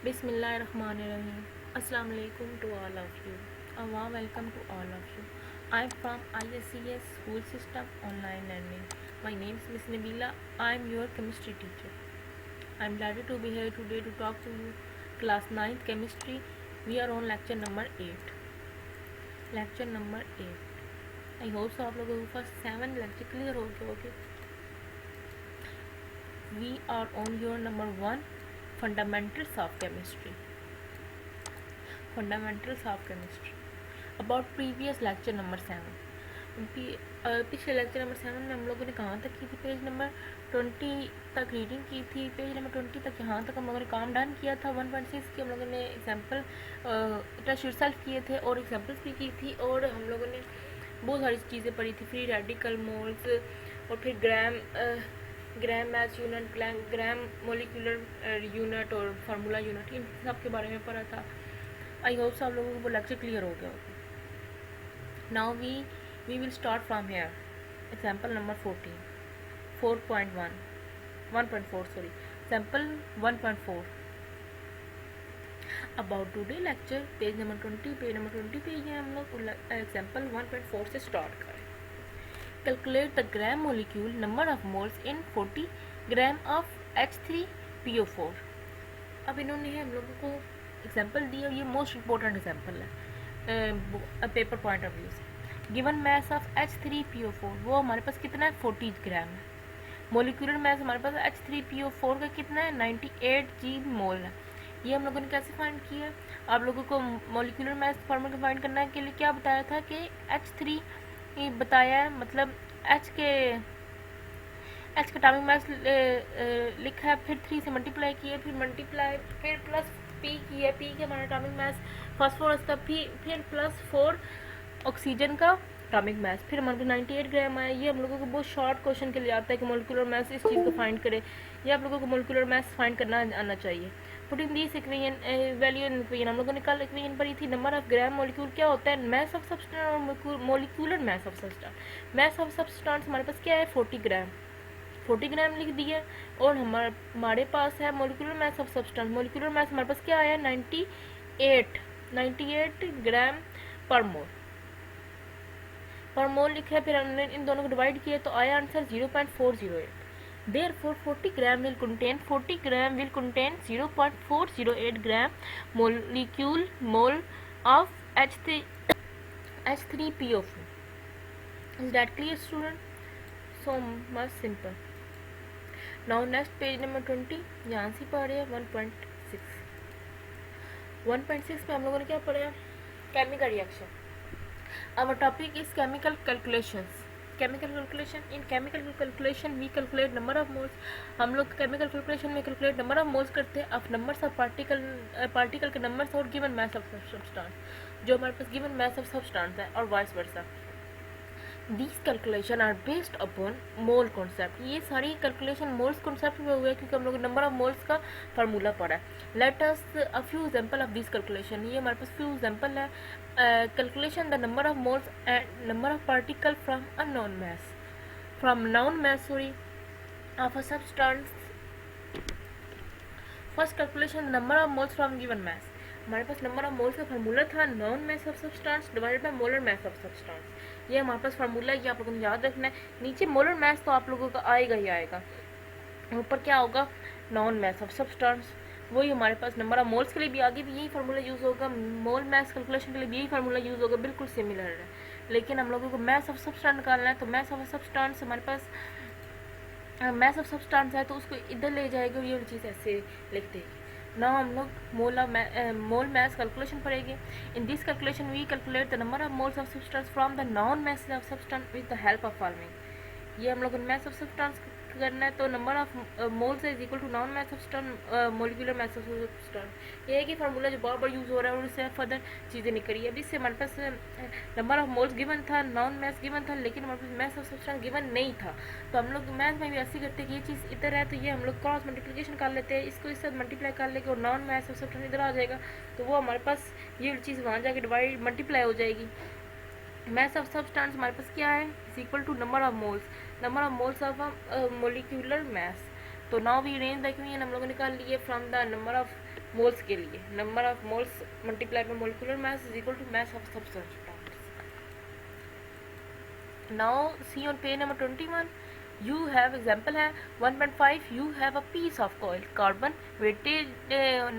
Bismillahirrahmanirrahim. Assalamu alaikum to all of you. A warm welcome to all of you. I am from ISCS School System Online Learning. My name is Miss Nabila. I am your chemistry teacher. I am glad to be here today to talk to you. Class 9th Chemistry. We are on lecture number 8. Lecture number 8. I hope so आप लोगों को first 7 lecture clear हो गए होंगे. We are on your number 1. Fundamentals of chemistry. Fundamentals of chemistry. About previous lecture number 7. पिछले lecture number 7 में हम लोगों ने कहाँ तक की थी? पेज नंबर 20 तक रीडिंग की थी. पेज नंबर 20 तक यहाँ तक हम लोगों ने काम डन किया था. 1.6 की हम लोगों ने एग्जाम्पल टच योरसेल्फ किए थे और एग्जाम्पल्स भी की थी और हम लोगों ने बहुत सारी चीज़ें पढ़ी थी. फ्री रेडिकल मोल्स और फिर gram math unit, gram molecular unit और फार्मूला यूनिट, इन सब के बारे में पढ़ा था. आई होप सब लोगों को वो लेक्चर क्लियर हो गया होगा. Now we will start from here. Example number 1.4 sorry, example 1.4. About today lecture page number 20 पे ही हम लोग एग्जाम्पल 1.4 से स्टार्ट करें. Calculate the gram molecule number of moles in 40 gram of H3PO4. अब इन्होंने हम लोगों को एग्जाम्पल दिया. ये मोस्ट इम्पोर्टेंट एग्जाम्पल है पेपर पॉइंट ऑफ व्यू से. गिवन मैस ऑफ H3PO4, वो हमारे पास कितना है? 40 ग्राम है. मोलिकुलर मैस हमारे पास H3PO4 का कितना है? 98 G मोल है. ये हम लोगों ने कैसे फाइंड किया? आप लोगों को मोलिकुलर मैस फॉर्मूला फाइंड करने के लिए क्या बताया था कि H3 बताया है, मतलब H का एटॉमिक मास लिखा है, फिर 3 से मल्टीप्लाई किया, फिर प्लस P किया. P के हमारा एटॉमिक मास फास्फोरस का, फिर प्लस 4 ऑक्सीजन का एटॉमिक मास, फिर हमारे को 98 ग्राम आया. ये हम लोगों को बहुत शॉर्ट क्वेश्चन के लिए आता है कि मोलिकुलर मास इस चीज़ को फाइंड करे. ये आप लोगों को मोलिकुलर मास फाइंड करना आना चाहिए. Putting this equation value in equation, हम लोगों ने कल इक्वेशन पढ़ी थी. नंबर ऑफ ग्राम मोलिक्यूल क्या होता है? मैस ऑफ सब्सटेंस और molecular mass of substance. Mess of substance हमारे पास क्या है? 40 ग्राम लिख दिया. और हमारे पास है molecular mass of substance. Molecular mass हमारे पास क्या आया? 98 ग्राम पर मोल लिखा है. फिर हमने इन दोनों को डिवाइड किया तो आया answer 0.408. Therefore 40 gram will contain 0.408 gram molecule mole of H3PO4. Is that clear, student? So much simple. Now next page number 20. यहाँ से पढ़ रहे हैं 1.6. 1.6 पे हम लोगों ने क्या पढ़ा? Chemical reaction. Our topic is chemical calculations. Chemical calculation. In chemical calculation we calculate number of moles. हम लोग केमिकल कैलकुलेशन में कैलकुलेट नंबर ऑफ मोल्स करते हैं ऑफ नंबर्स ऑफ पार्टिकल के नंबर्स और गिवन मास ऑफ सब्सटेंस, जो हमारे पास गिवन मास ऑफ सब्सटेंस है, और vice versa. These calculation are based upon mole concept. ये सारी कैलकुलेशन मोल्स कॉन्सेप्ट में हुआ है क्योंकि हम लोग नंबर ऑफ मोल्स का फार्मूला पढ़ा है. Let us a few example of this calculation. ये हमारे पास फ्यू एग्जांपल है. Calculation the number of moles and number of particle from unknown mass of a substance. First calculation number of moles from given mass. हमारे पास number of moles का formula था non mass of substance divided by molar mass of substance. ये हमारे पास formula है, ये आप लोगों ने याद रखना है. नीचे मोलर मास तो आप लोगों का आएगा ही आएगा, ऊपर क्या होगा? Non mass of substance. वही हमारे पास नंबर ऑफ मोल्स के लिए भी आगे भी यही फार्मूला यूज़ होगा, मोल मास कैलकुलेशन के लिए भी यही फार्मूला यूज़ होगा, बिल्कुल सिमिलर है. लेकिन हम लोगों को मास ऑफ सब्सटेंस निकालना है, तो मास ऑफ सब्सटेंस हमारे पास मास ऑफ सब्सटेंस है तो उसको इधर ले जाएगा, ये वाली चीज़ ऐसे लिख देगी. ना हम लोग मोल मास कैलकुलेशन पढ़ेंगे. In this calculation we calculate the number of moles of substance from the known mass of substance with the help of following. ये हम लोग मास ऑफ सब्सटेंस करना है तो number of moles is equal to known mass substance molecular mass of substance. ये है कि formula जो बार बार यूज़ हो रहा है और उससे फर्दर चीज़ें निकली है. अभी इससे हमारे पास नंबर ऑफ मोल्स गिवन था, नॉन मास गिवन था, लेकिन हमारे पास मास ऑफ सब्सटेंस गिवन नहीं था. तो हम लोग मैथ में भी ऐसे करते हैं कि ये चीज़ इधर है तो ये हम लोग क्रॉस मल्टीप्लिकेशन कर लेते हैं, इसको इससे मल्टीप्लाई कर लेंगे और नॉन मास ऑफ सब्सटेंस इधर आ जाएगा, तो वो हमारे पास ये चीज़ वहाँ जाके डिवाइड मल्टीप्लाई हो जाएगी. मास ऑफ सब्सटेंस हमारे पास क्या है? Is equal to number of moles of molecular mass. तो now we arrange the equation. हम लोगों ने निकाल लिए from the number of moles के लिए number of moles multiply by molecular mass is equal to mass of substance. Now see on page number 21 you have example है 1.5 you have a piece of coil carbon weighted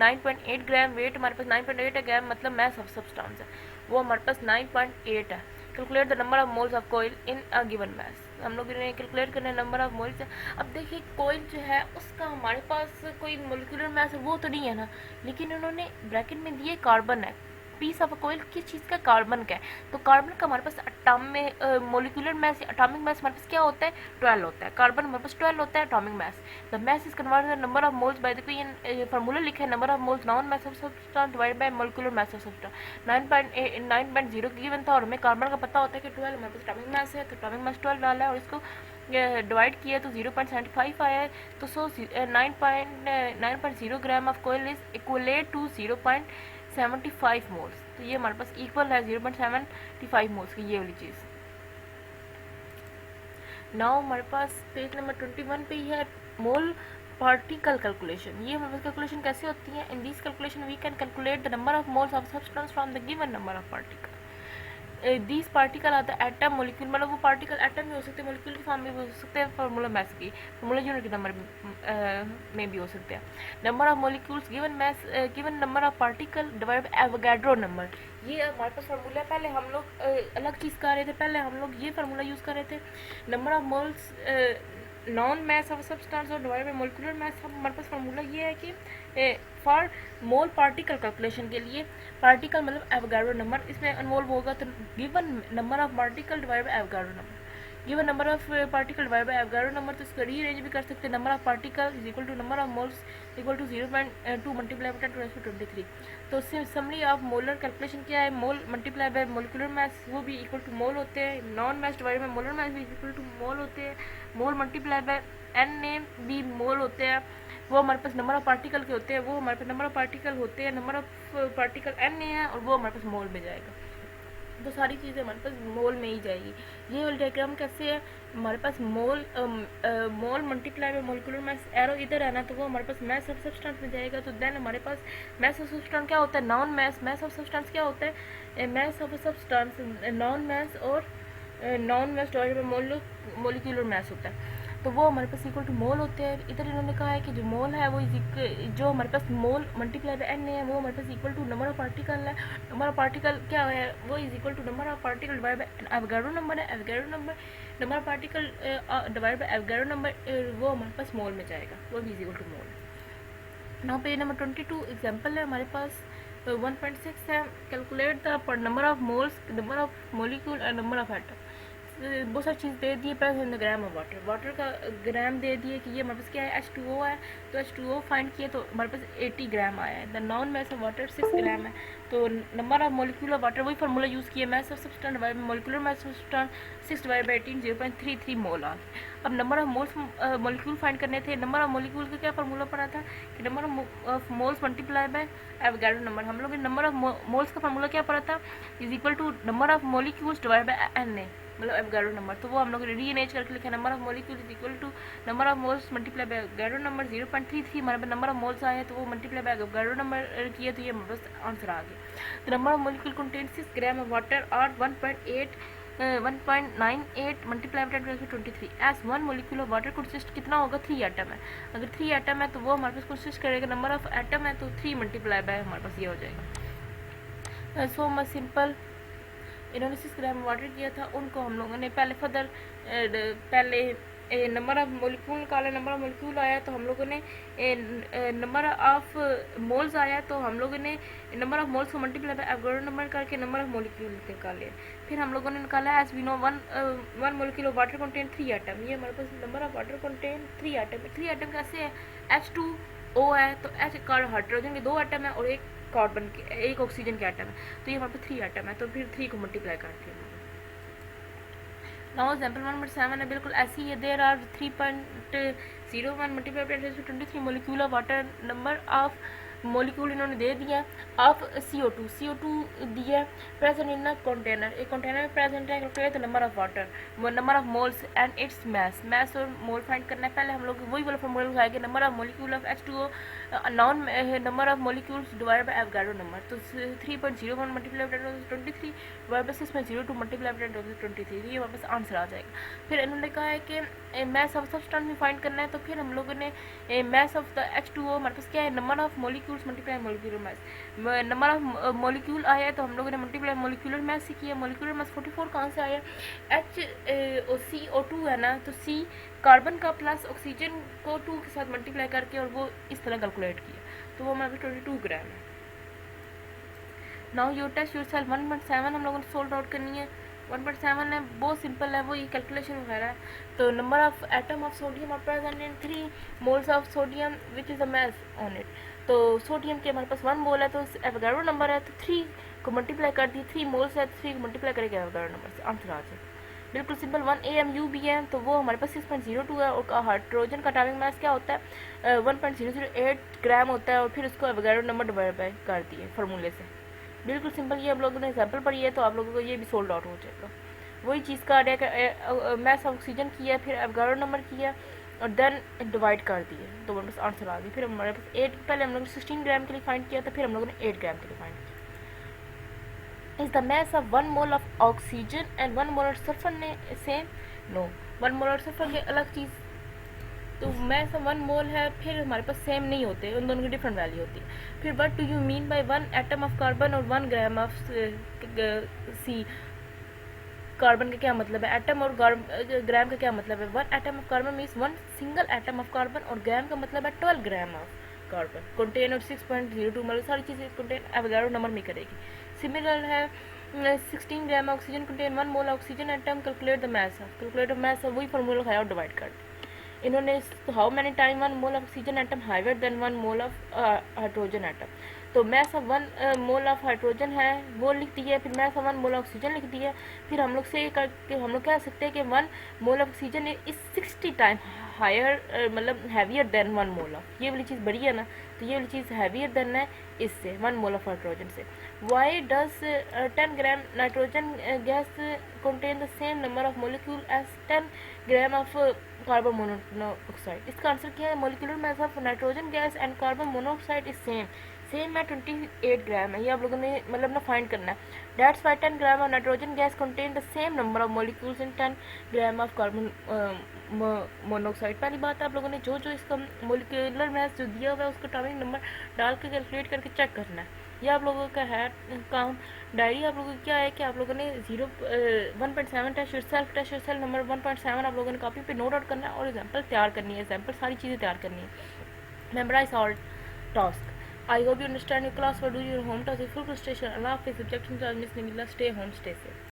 9.8 gram weight हमारे पास 9.8 है ग्राम मतलब mass of substance है वो हमारे पास 9.8 है। Calculate the number of moles of कोयल इन अ गिवन मास हम लोग ने कैलकुलेट करना है नंबर ऑफ मोल्स है। अब देखिए कोयल जो है उसका हमारे पास कोई मोलिकुलर मास वो तो नहीं है ना, लेकिन उन्होंने ब्रैकेट में दिए कार्बन है। पीस ऑफ कोयल किस चीज़ का, कार्बन का है। तो कार्बन का हमारे पास atomic molecular mass atomic mass हमारे पास क्या होता है 12 होता है। कार्बन हमारे पास 12 होता है atomic mass. The mass is converted number of moles by the कोई फार्मूला लिखा है number of moles non mass of substance divided by molecular mass of substance 9.0 given था और हमें कार्बन का पता होता है कि 12 हमारे पास एटॉमिक मास है तो एटॉमिक मास 12 डाला है और इसको डिवाइड किया तो 0.75 आया है। तो सो 9.0 ग्राम ऑफ कोयल इज इक्वलेट टू 0.75 मोल्स। तो ये हमारे पास इक्वल है 0.75 मोल्स की ये वाली चीज़। नाउ हमारे पास पेज नंबर 21 पे ही है मोल पार्टिकल कैलकुलेशन। ये हमारे पास कैलकुलेशन कैसे होती है। In this calculation we can calculate the number of moles of substance from the given number of particle. These particle आता है एटम मोलिक्यूल मतलब वो पार्टिकल एटम भी हो सकते हैं मोलिक्यूल की फॉर्म में भी हो सकते हैं फार्मूला मैथ की फार्मूला यूनिट के नंबर में भी हो सकते हैं। Number of molecules given math given number of particle divide by Avogadro number. ये हमारे पास फार्मूला पहले हम लोग अलग चीज़ कर रहे थे। पहले हम लोग ये फार्मूला यूज़ कर रहे थे number of moles non mess of substance और डिवाइड बाय मोलिकुलर मैस। हमारे पास फार्मूला ये है कि फॉर मोल पार्टिकल कैलकुलेशन के लिए पार्टिकल मतलब एवोगाड्रो नंबर इसमें इन्वॉल्व होगा। तो given number of particle divide by Avogadro number given number of particle divide by Avogadro number. तो इसका रीअरेंज भी कर सकते हैं number of particle is equal to number of moles equal to 0.2 multiply by 10⁻23। तो उससे समरी ऑफ मोलर कैलकुलेशन क्या है mole multiply by molecular mass वो भी इक्वल टू मोल होते हैं। Known mass divide by molar mass भी equal to mole होते हैं। मोल मल्टीप्लाई बाय एन भी मोल होते हैं। वो हमारे पास नंबर ऑफ पार्टिकल के होते हैं वो हमारे पास नंबर ऑफ पार्टिकल होते हैं नंबर ऑफ पार्टिकल एन है और वो हमारे पास मोल में जाएगा। तो सारी चीज़ें हमारे पास मोल में ही जाएगी। ये वाली डायग्राम कैसे है हमारे पास mole mole multiply by molecular mass arrow इधर है ना तो वो हमारे पास मास ऑफ सब्सटेंस में जाएगा। तो देन हमारे पास मास ऑफ सब्सटेंस क्या होता है non mass. Mass of substance क्या होता है मास ऑफ सब्सटेंस नॉन मास और non mass divided by molecular मास होता है। तो वो हमारे पास इक्वल टू मोल होते हैं। इधर इन्होंने कहा है कि जो मोल है वो जो हमारे पास मोल मल्टीप्लाई बाय एन है वो हमारे पास equal to number of particle है। नंबर ऑफ पार्टिकल क्या है वो is equal to number of particle divide by Avogadro number है। Avogadro number number of particle divide by Avogadro number वो हमारे पास मोल में जाएगा वो भी is equal to mole. Now page number 22 example है हमारे पास 1.6 है। Calculate the number of moles number of molecule and number of atom. बहुत सारी चीज़ दे दिए पहले ग्राम ऑफ वाटर वाटर का ग्राम दे दिए कि ये हमारे पास क्या है H2O है। तो H2O फाइंड किया तो हमारे पास 80 ग्राम आया है। The non mass of water 6 ग्राम है। तो number of molecule of water वही फार्मूला यूज़ किया mess of substance divide by molecular mass of substance 6 divide by 18 0.33 मोल आ। अब number of moles molecule find करने थे। नंबर ऑफ मोलिक्यूल का क्या formula पड़ा था कि number of moles multiply by Avogadro number. हम लोग नंबर ऑफ मोल्स का फार्मूला क्या पड़ा था is equal to number of molecules divide by N मतलब एवोगाड्रो नंबर। तो वो हम लोग रीअरेंज करके लिखा number of molecule is equal to number of moles multiply by Avogadro number 0.33 हमारे पास नंबर ऑफ मोल्स आए तो वो मल्टीप्लाई बाय एवोगाड्रो नंबर किया तो ये हमारे पास आंसर आ गया। तो number of molecule contain 6 gram of water और 1.98 multiply by 10⁻23 as 1 molecule of water consist कितना होगा 3 एटम है। अगर 3 एटम है तो वो हमारे पास कंसिस्ट करेगा नंबर ऑफ एटम है तो 3 मल्टीप्लाई बाय हमारे पास ये हो जाएगा। So much simple. इन्होंने 6 ग्राम वाटर किया था उनको हम लोगों ने पहले नंबर ऑफ मोलिक्यूल निकाला। नंबर ऑफ मोलिक्यूल आया तो हम लोगों ने नंबर ऑफ मोल्स आया तो हम लोगों ने नंबर ऑफ मोल्स को मल्टीप्लाई बाय एवोगाड्रो नंबर करके नंबर ऑफ मोलिक्यूल निकाले। फिर हम लोगों ने निकाला as we know 1 molecule of water contain 3 atom. ये हमारे पास number of water contain 3 atom. 3 atom कैसे है H2O है तो H हाइड्रोजन के 2 एटम है और एक कार्बन के एक ऑक्सीजन के एटम है तो ये हमारे पास 3 एटम है। तो फिर 3 को मल्टीप्लाई करते हैं। नाउ एग्जांपल 1.7 है बिल्कुल ऐसी है। There are 3.01 multiply by 10⁻23 molecule of water number of molecule इन्होंने दे दिया ऑफ CO2 दिया है प्रेजेंट इन अ कंटेनर, एक कंटेनर में प्रेजेंट है, calculate the number of water, number of moles and its mass और मोल फाइंड करना है। पहले हम लोग वही वाला फॉर्मूला लगाएंगे, number of molecule of H2O non number of molecules divided by Avogadro number, तो 3.01 multiply bye 23 divide by 6.02 multiply by 23, ये हमारे पास आंसर आ जाएगा। फिर इन्होंने कहा है कि मैस ऑफ सब्सटेंस में फाइंड करना है, तो फिर हम लोगों ने मैस ऑफ द H2O हमारे पास क्या है, number of molecules multiply molecular mass, number of molecule आया है तो हम लोगों ने मल्टीप्लाई मॉलिक्यूलर मैस से किया। मॉलिक्यूलर मैस 44 कहाँ से आया, CO2 है ना, तो C कार्बन का प्लस ऑक्सीजन को 2 के साथ मल्टीप्लाई करके और वो इस तरह कैलकुलेट किया, तो वो हमारे 22 ग्राम है। Now you test yourself 1.7 हम लोगों ने सोल्व आउट करनी है। 1.7 है, बहुत सिंपल है, वो ये कैलकुलेशन वगैरह है। तो number of atom of sodium are present in 3 moles of sodium which is a mass on it. तो सोडियम के हमारे पास 1 मोल है, तो एवोगाड्रो नंबर है, तो 3 को मल्टीप्लाई कर दी, 3 मोल्स है तो 3 को मल्टीप्लाई करेगा एवोगाड्रो नंबर से, आंसर आ जाए। बिल्कुल सिंपल। 1 AMU भी है, तो वो हमारे पास 6.02 है, और हाइड्रोजन का एटॉमिक मास क्या होता है 1.008 ग्राम होता है, और फिर उसको एवोगाड्रो नंबर डिवाइड बाय कर दिए फार्मूले से। बिल्कुल सिंपल। ये आप लोगों ने एग्जाम्पल पढ़ी है, तो आप लोगों को ये भी सोल्ड आउट हो जाएगा। वही चीज़ का मैस ऑक्सीजन किया, फिर एवोगाड्रो नंबर किया और देन डिवाइड कर दिए, तो हमारे पास आंसर आ गई। फिर हमारे पास 8, पहले हम लोगों ने 16 ग्राम के लिए फाइंड किया था, फिर हम लोगों ने 8 ग्राम के लिए फाइंड किया। Is the mass of 1 mole of oxygen and 1 mole sulphur ने सेम, नो 1 मोल सल्फर की अलग चीज़, तो मैस ऑफ 1 मोल है, फिर हमारे पास सेम नहीं होते, उन दोनों की डिफरेंट वैल्यू होती है। फिर what do you mean by 1 atom of carbon और 1 ग्राम ऑफ सी, कार्बन का क्या मतलब है, एटम और ग्राम का क्या मतलब है। 1 atom of carbon means 1 single atom of carbon, और ग्राम का मतलब है 12 ग्राम ऑफ कार्बन। कंटेन और 6.02 मतलब सारी चीज़ें कंटेन एवोगाड्रो नंबर में करेगी। सिमिलर है 16 gram oxygen contain 1 mole oxygen atom, calculate the mass of, calculate mass of वही फॉर्मूला लगाया और डिवाइड कर दिया। इन्होंने how many time 1 mole of oxygen atom heavier than 1 mole of hydrogen atom, तो mass of 1 mole of hydrogen है वो लिख दिया, फिर mass of 1 mole of oxygen लिख दिया। फिर हम लोग से करके हम लोग कह सकते हैं कि 1 mole of oxygen is 60 time higher, मतलब हैवियर देन 1 मोल ऑफ, ये वाली चीज़ बड़ी है ना, तो ये वाली चीज़ हैवियर देन है इससे 1 मोल ऑफ हाइड्रोजन से। Why does 10 gram nitrogen gas contain the same number of molecule as 10 gram of carbon monoxide. इसका आंसर क्या है, molecular mass of nitrogen gas and carbon monoxide is same है 28 ग्राम है, ये आप लोगों ने मतलब ना फाइंड करना है। That's why 10 gram of nitrogen gas contain the same number of molecules in 10 gram of carbon monoxide. पहली बात आप लोगों ने जो इसका मोलिकुलर मास जो दिया हुआ है उसका एटॉमिक नंबर डाल के कैलकुलेट करके चेक करना है। ये आप लोगों का है काम। डायरी आप लोगों की क्या है कि आप लोगों ने 1.7 टेस्ट योरसेल्फ नंबर 1.7 आप लोगों ने कॉपी पे नोट आउट करना है और एग्जाम्पल तैयार करनी है, एग्जाम्पल सारी चीज़ें तैयार करनी है। Memorise all task. I hope you understand your class, do your home task, full frustration, अल्लाह हाफिज़, सब्जेक्ट मिस निमिला, स्टे होम, स्टे सेफ।